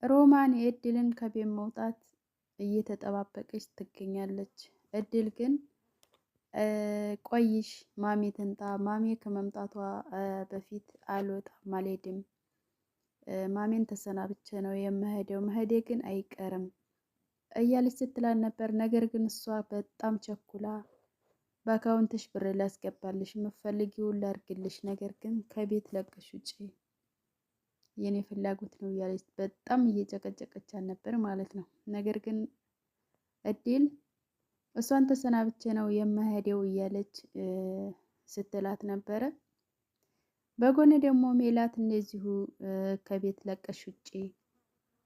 ሮማን የእድልን ከቤት መውጣት እየተጠባበቀች ትገኛለች። እድል ግን ቆይሽ ማሚ ትምጣ፣ ማሚ ከመምጣቷ በፊት አልወጣም አልሄድም፣ ማሜን ተሰናብቼ ነው የምሄደው፣ መሄዴ ግን አይቀርም እያለች ስትላል ነበር። ነገር ግን እሷ በጣም ቸኩላ በአካውንትሽ ብር ላስገባልሽ፣ የምትፈልጊውን ላድርግልሽ፣ ነገር ግን ከቤት ለቀሽ ውጪ፣ የኔ ፍላጎት ነው እያለች በጣም እየጨቀጨቀቻት ነበር ማለት ነው። ነገር ግን እድል እሷን ተሰናብቼ ነው የምሄደው እያለች ስትላት ነበረ። በጎን ደግሞ ሜላት እንደዚሁ ከቤት ለቀሽ ውጪ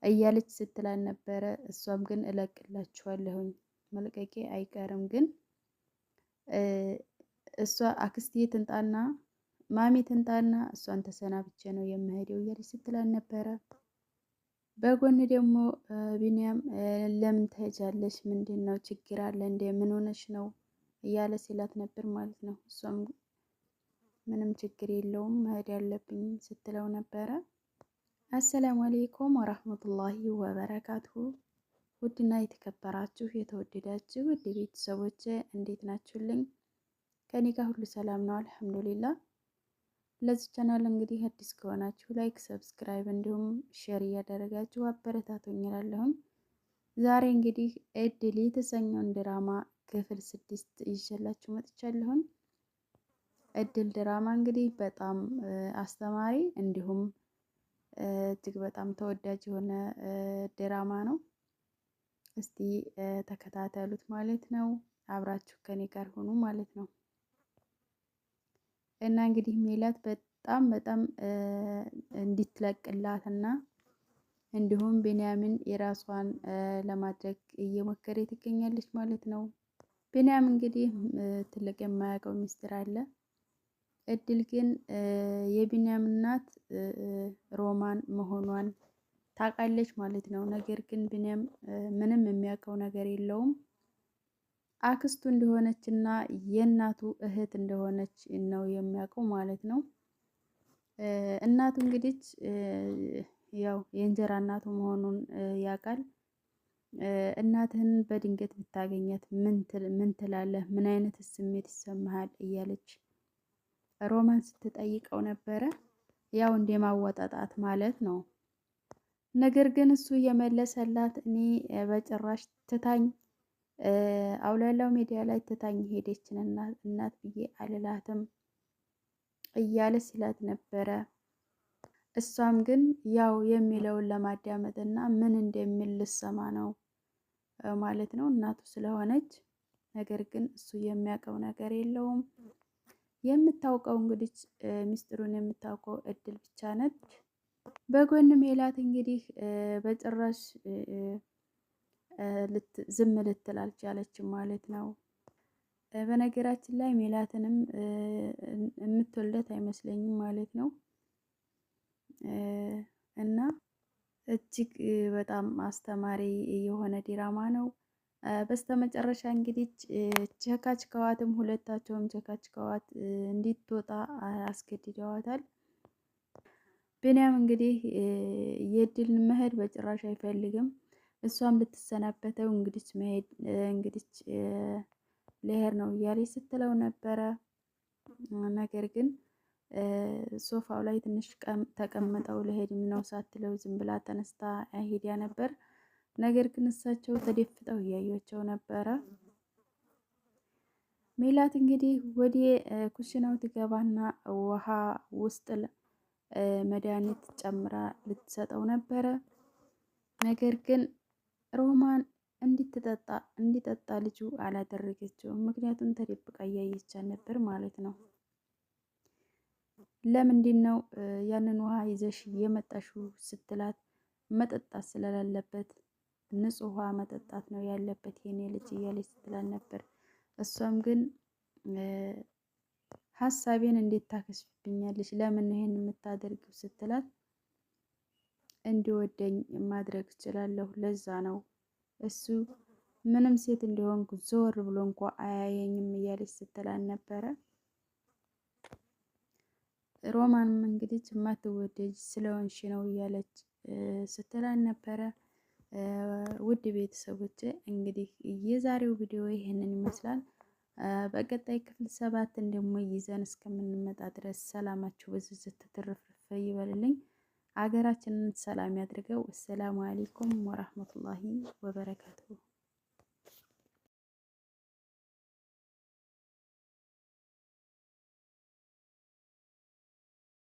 እያለች ስትላት ነበረ። እሷም ግን እለቅላችኋለሁኝ መልቀቄ አይቀርም፣ ግን እሷ አክስቴ ትንጣና ማሚ ትንጣና እሷን ተሰናብቼ ነው የምሄደው እያለች ስትላት ነበረ። በጎን ደግሞ ቢኒያም ለምን ትሄጃለሽ? ምንድን ነው ችግር አለ እንደ ምን ሆነሽ ነው እያለ ሲላት ነበር ማለት ነው። እሷም ምንም ችግር የለውም መሄድ ያለብኝ ስትለው ነበረ። አሰላሙ አሌይኩም ወራህመቱላሂ ወበረካቱሁ። ውድና የተከበራችሁ የተወደዳችሁ ውድ ቤተሰቦች እንዴት ናችሁልኝ? ከኔ ጋር ሁሉ ሰላም ነው አልሐምዱሊላህ። ለዚህ ቻናል እንግዲህ አዲስ ከሆናችሁ ላይክ፣ ሰብስክራይብ እንዲሁም ሼር እያደረጋችሁ አበረታቱኝ እላለሁኝ። ዛሬ እንግዲህ እድል የተሰኘውን ድራማ ክፍል 6 ይዤላችሁ መጥቻለሁኝ። እድል ድራማ እንግዲህ በጣም አስተማሪ እንዲሁም እጅግ በጣም ተወዳጅ የሆነ ድራማ ነው። እስቲ ተከታተሉት ማለት ነው። አብራችሁ ከኔ ጋር ሆኑ ማለት ነው። እና እንግዲህ ሜላት በጣም እንዲትለቅላት እና እንዲሁም ቢንያምን የራሷን ለማድረግ እየሞከረ ትገኛለች ማለት ነው። ቢንያም እንግዲህ ትልቅ የማያውቀው ሚስጥር አለ። እድል ግን የቢንያም እናት ሮማን መሆኗን ታውቃለች ማለት ነው። ነገር ግን ቢንያም ምንም የሚያውቀው ነገር የለውም። አክስቱ እንደሆነች እና የእናቱ እህት እንደሆነች ነው የሚያውቀው ማለት ነው። እናቱ እንግዲህ ያው የእንጀራ እናቱ መሆኑን ያውቃል። እናትህን በድንገት ብታገኘት ምን ትላለህ? ምን አይነት ስሜት ይሰማሃል? እያለች ሮማን ስትጠይቀው ነበረ። ያው እንደ ማወጣጣት ማለት ነው። ነገር ግን እሱ የመለሰላት እኔ በጭራሽ ትታኝ አውላላው ሚዲያ ላይ ትታኝ ሄደችን እናት ብዬ አልላትም እያለ ሲላት ነበረ። እሷም ግን ያው የሚለውን ለማዳመጥ እና ምን እንደሚል ልሰማ ነው ማለት ነው እናቱ ስለሆነች። ነገር ግን እሱ የሚያውቀው ነገር የለውም። የምታውቀው እንግዲህ ሚስጥሩን የምታውቀው እድል ብቻ ነች። በጎን ሜላት እንግዲህ በጭራሽ ዝም ልትል አልቻለችም ማለት ነው። በነገራችን ላይ ሜላትንም የምትወልደት አይመስለኝም ማለት ነው። እና እጅግ በጣም አስተማሪ የሆነ ዲራማ ነው። በስተመጨረሻ እንግዲህ ቸካችከዋትም ሁለታቸውም ቸካችከዋት እንድትወጣ አስገድደዋታል። ቢንያም እንግዲህ የእድልን መሄድ በጭራሽ አይፈልግም። እሷም ልትሰናበተው እንግዲህ መሄድ እንግዲህ ልሄድ ነው እያለች ስትለው ነበረ። ነገር ግን ሶፋው ላይ ትንሽ ተቀምጠው ልሄድም ነው ሳትለው ዝም ብላ ተነስታ ሄዳ ነበር። ነገር ግን እሳቸው ተደፍጠው እያዩቸው ነበረ። ሜላት እንግዲህ ወደ ኩሽናው ትገባና ውሃ ውስጥ መድኃኒት ጨምራ ልትሰጠው ነበረ። ነገር ግን ሮማን እንዲጠጣ ልጁ አላደረገችውም። ምክንያቱም ተደብቃ እያየቻት ነበር ማለት ነው። ለምንድን ነው ያንን ውሃ ይዘሽ የመጣሽው ስትላት፣ መጠጣት ስለሌለበት ንጹህ ውሃ መጠጣት ነው ያለበት የኔ ልጅ እያለች ስትላት ነበር። እሷም ግን ሀሳቤን እንዴት ታከሽፍብኛለች? ለምን ይሄን የምታደርጊው ስትላት፣ እንዲወደኝ ማድረግ እችላለሁ፣ ለዛ ነው እሱ ምንም ሴት እንደሆንኩ ዞር ብሎ እንኳ አያየኝም እያለች ስትላት ነበረ። ሮማንም እንግዲህ የማትወደጅ ስለሆንሽ ነው እያለች ስትላን ነበረ። ውድ ቤተሰቦች እንግዲህ የዛሬው ቪዲዮ ይሄንን ይመስላል። በቀጣይ ክፍል 7 ደግሞ ይዘን እስከምንመጣ ድረስ ሰላማችሁ በዝዝት ትርፍርፍ ይበልልኝ። አገራችንን ሰላም ያድርገው። አሰላሙ አለይኩም ወራህመቱላሂ ወበረካቱሁ።